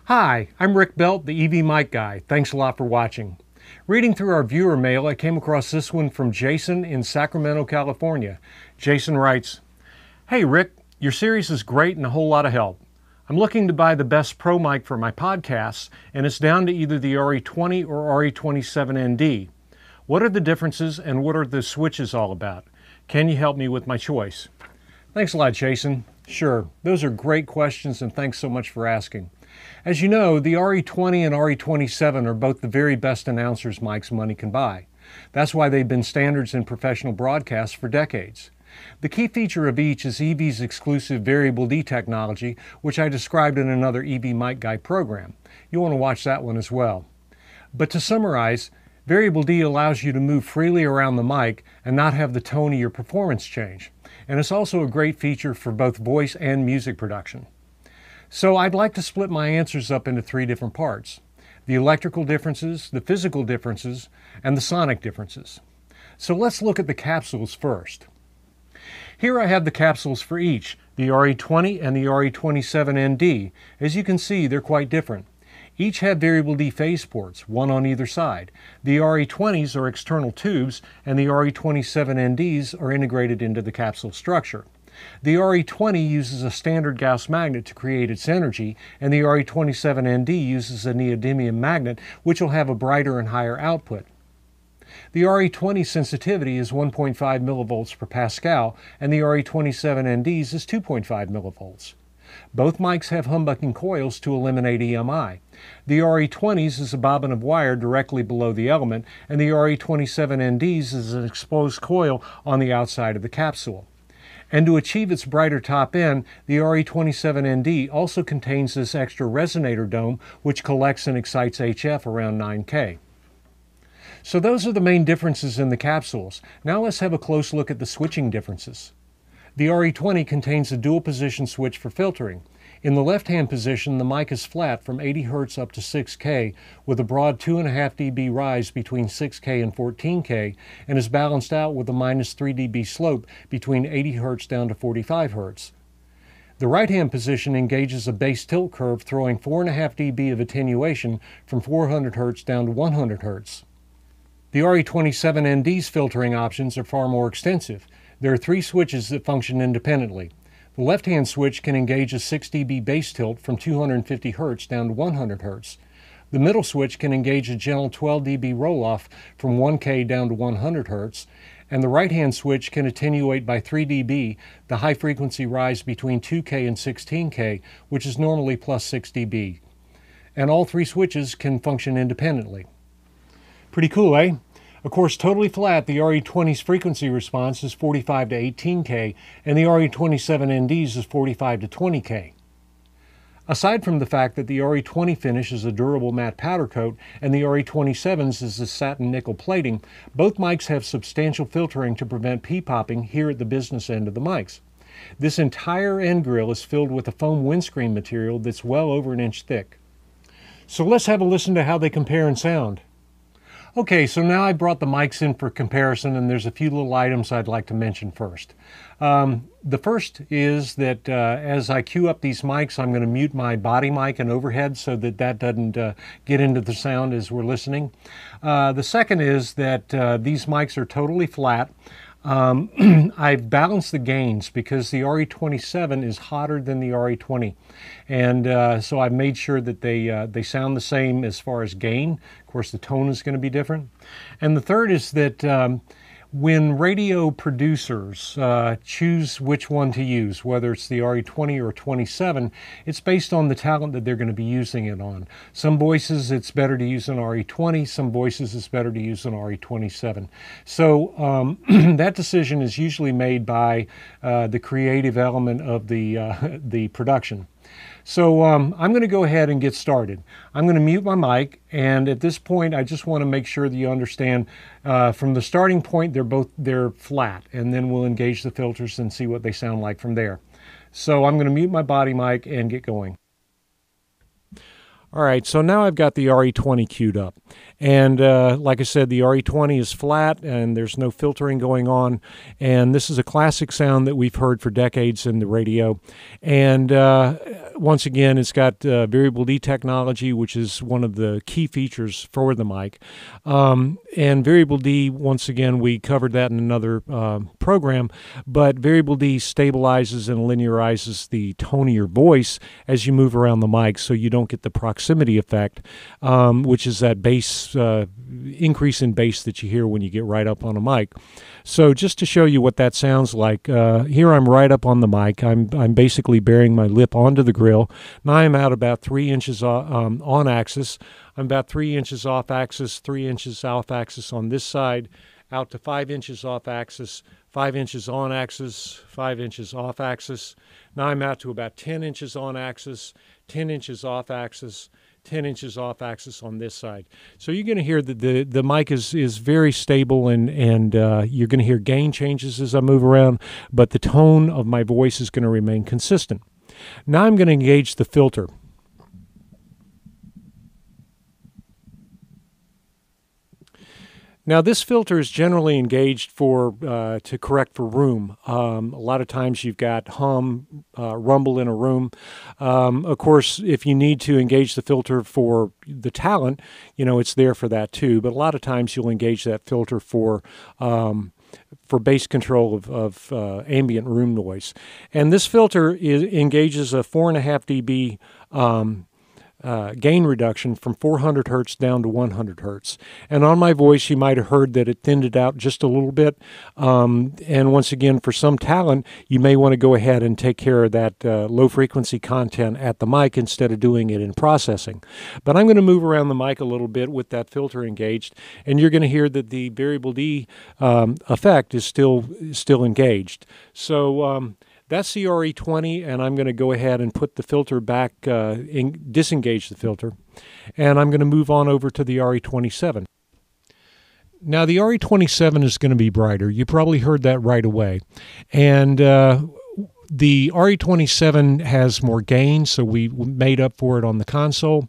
Hi, I'm Rick Belt, the EV Mic Guy. Thanks a lot for watching. Reading through our viewer mail, I came across this one from Jason in Sacramento, California. Jason writes, "Hey Rick, your series is great and a whole lot of help. I'm looking to buy the best pro mic for my podcasts, and it's down to either the RE20 or RE27ND. What are the differences and what are the switches all about? Can you help me with my choice?" Thanks a lot, Jason. Sure, those are great questions and thanks so much for asking. As you know, the RE20 and RE27 are both the very best announcers mics money can buy. That's why they've been standards in professional broadcasts for decades. The key feature of each is EV's exclusive Variable D technology, which I described in another EV Mic Guy program. You'll want to watch that one as well. But to summarize, Variable D allows you to move freely around the mic and not have the tone of your performance change. And it's also a great feature for both voice and music production. So I'd like to split my answers up into three different parts: the electrical differences, the physical differences, and the sonic differences. So let's look at the capsules first. Here I have the capsules for each, the RE20 and the RE27ND. As you can see, they're quite different. Each have Variable D phase ports, one on either side. The RE20s are external tubes, and the RE27NDs are integrated into the capsule structure. The RE20 uses a standard Gauss magnet to create its energy, and the RE27ND uses a neodymium magnet, which will have a brighter and higher output. The RE20 sensitivity is 1.5 millivolts per Pascal, and the RE27ND's is 2.5 millivolts. Both mics have humbucking coils to eliminate EMI. The RE20's is a bobbin of wire directly below the element, and the RE27ND's is an exposed coil on the outside of the capsule. And to achieve its brighter top end, the RE27ND also contains this extra resonator dome, which collects and excites HF around 9K. So those are the main differences in the capsules. Now let's have a close look at the switching differences. The RE20 contains a dual position switch for filtering. In the left-hand position, the mic is flat from 80 Hz up to 6K with a broad 2.5 dB rise between 6K and 14K, and is balanced out with a -3 dB slope between 80 Hz down to 45 Hz. The right-hand position engages a bass tilt curve, throwing 4.5 dB of attenuation from 400 Hz down to 100 Hz. The RE27ND's filtering options are far more extensive. There are 3 switches that function independently. The left-hand switch can engage a 6 dB bass tilt from 250 Hz down to 100 Hz. The middle switch can engage a gentle 12 dB roll-off from 1K down to 100 Hz, and the right-hand switch can attenuate by 3 dB the high-frequency rise between 2K and 16K, which is normally plus 6 dB. And all 3 switches can function independently. Pretty cool, eh? Of course, totally flat, the RE20's frequency response is 45 to 18K, and the RE27ND's is 45 to 20K. Aside from the fact that the RE20 finish is a durable matte powder coat and the RE27's is a satin nickel plating, both mics have substantial filtering to prevent pee-popping here at the business end of the mics. This entire end grill is filled with a foam windscreen material that's well over 1 inch thick. So let's have a listen to how they compare in sound. Okay, so now I brought the mics in for comparison, and there's a few little items I'd like to mention first. The first is that as I cue up these mics, I'm going to mute my body mic and overhead so that that doesn't get into the sound as we're listening. The second is that these mics are totally flat. I've balanced the gains because the RE27 is hotter than the RE20, and so I've made sure that they sound the same as far as gain. Of course, the tone is going to be different. And the third is that when radio producers choose which one to use, whether it's the RE20 or 27, it's based on the talent that they're going to be using it on. Some voices it's better to use an RE20, some voices it's better to use an RE27. So that decision is usually made by the creative element of the production. So I'm going to go ahead and get started. I'm going to mute my mic, and at this point I just want to make sure that you understand from the starting point they're flat, and then we'll engage the filters and see what they sound like from there. So I'm going to mute my body mic and get going. All right, so now I've got the RE20 queued up. And like I said, the RE20 is flat and there's no filtering going on. And this is a classic sound that we've heard for decades in the radio. And once again, it's got variable D technology, which is one of the key features for the mic. And variable D, once again, we covered that in another program, but variable D stabilizes and linearizes the tone of your voice as you move around the mic, so you don't get the proximity effect, which is that bass increase in bass that you hear when you get right up on a mic. So just to show you what that sounds like, here I'm right up on the mic. I'm basically bearing my lip onto the grill. Now I'm out about 3 inches on axis. I'm about 3 inches off axis, 3 inches off axis on this side, out to 5 inches off axis, 5 inches on axis, 5 inches off axis. Now I'm out to about 10 inches on axis, 10 inches off axis, 10 inches off axis on this side. So you're going to hear that the mic is very stable, and you're going to hear gain changes as I move around, but the tone of my voice is going to remain consistent. Now I'm going to engage the filter. Now this filter is generally engaged for to correct for room. A lot of times you've got hum, rumble in a room. Of course, if you need to engage the filter for the talent, you know, it's there for that too. But a lot of times you'll engage that filter for bass control of ambient room noise. And this filter engages a 4.5 dB gain reduction from 400 hertz down to 100 hertz. And on my voice, you might have heard that it thinned it out just a little bit. And once again, for some talent, you may want to go ahead and take care of that low frequency content at the mic instead of doing it in processing. But I'm going to move around the mic a little bit with that filter engaged, and you're going to hear that the variable D effect is still engaged. So that's the RE20, and I'm going to go ahead and put the filter back, disengage the filter, and I'm going to move on over to the RE27. Now the RE27 is going to be brighter. You probably heard that right away. And the RE27 has more gain, so we made up for it on the console,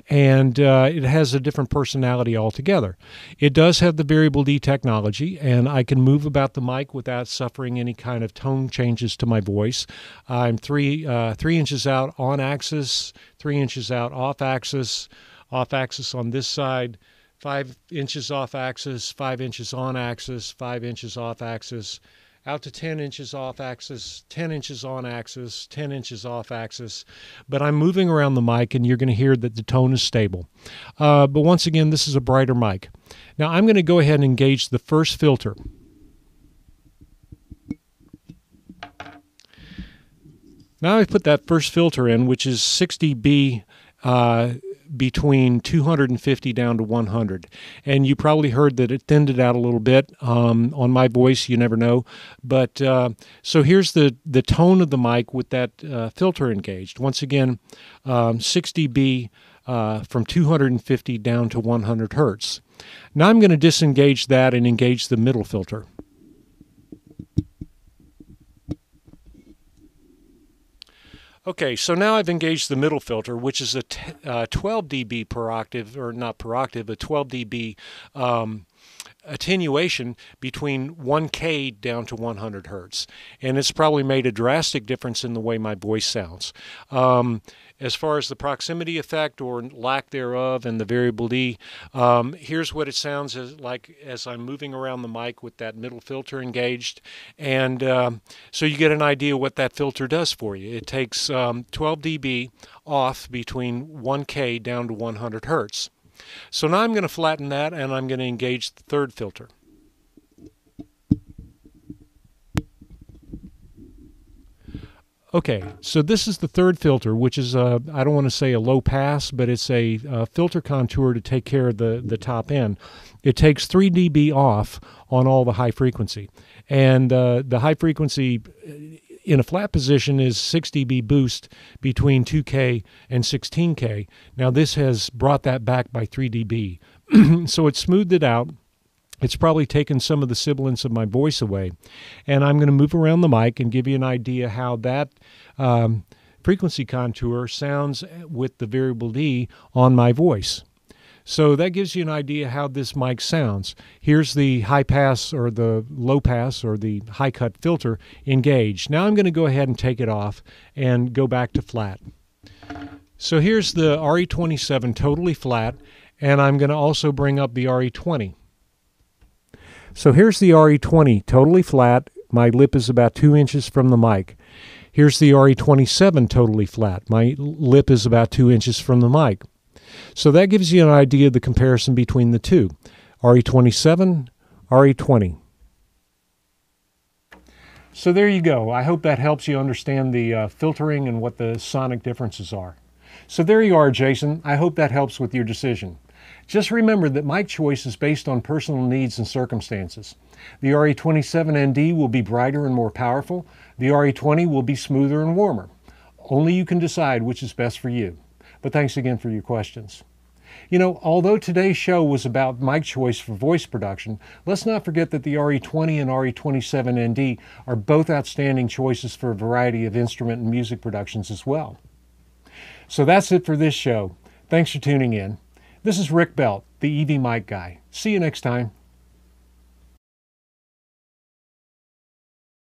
and it has a different personality altogether. It does have the variable D technology, and I can move about the mic without suffering any kind of tone changes to my voice. I'm 3 inches out on axis, 3 inches out off axis on this side, 5 inches off axis, 5 inches on axis, 5 inches off axis, out to 10 inches off axis, 10 inches on axis, 10 inches off axis. But I'm moving around the mic, and you're going to hear that the tone is stable. But once again, this is a brighter mic. Now I'm going to go ahead and engage the first filter. Now I've put that first filter in, which is 6 dB between 250 down to 100, and you probably heard that it thinned it out a little bit. On my voice, you never know, but so here's the tone of the mic with that filter engaged. Once again, 6 dB from 250 down to 100 hertz. Now I'm going to disengage that and engage the middle filter. Okay, so now I've engaged the middle filter, which is a 12 dB per octave, or not per octave, a 12 dB attenuation between 1K down to 100 hertz. And it's probably made a drastic difference in the way my voice sounds. As far as the proximity effect or lack thereof and the variable D, here's what it sounds like as I'm moving around the mic with that middle filter engaged. And so you get an idea what that filter does for you. It takes 12 dB off between 1K down to 100 hertz. So now I'm going to flatten that, and I'm going to engage the third filter. Okay, so this is the third filter, which is I don't want to say a low pass, but it's a filter contour to take care of the top end. It takes 3 dB off on all the high frequency, and the high frequency in a flat position is 6 dB boost between 2K and 16K. Now this has brought that back by 3 dB, so it smoothed it out. It's probably taken some of the sibilance of my voice away. And I'm going to move around the mic and give you an idea how that frequency contour sounds with the variable D on my voice. So that gives you an idea how this mic sounds. Here's the high pass or the low pass or the high cut filter engaged. Now I'm going to go ahead and take it off and go back to flat. So here's the RE27 totally flat, and I'm going to also bring up the RE20. So here's the RE20 totally flat. My lip is about 2 inches from the mic. Here's the RE27 totally flat. My lip is about 2 inches from the mic. So that gives you an idea of the comparison between the two. RE27, RE20. So there you go. I hope that helps you understand the filtering and what the sonic differences are. So there you are, Jason. I hope that helps with your decision. Just remember that mic choice is based on personal needs and circumstances. The RE27ND will be brighter and more powerful. The RE20 will be smoother and warmer. Only you can decide which is best for you. But thanks again for your questions. You know, although today's show was about mic choice for voice production, let's not forget that the RE20 and RE27ND are both outstanding choices for a variety of instrument and music productions as well. So that's it for this show. Thanks for tuning in. This is Rick Belt, the EV Mic Guy. See you next time.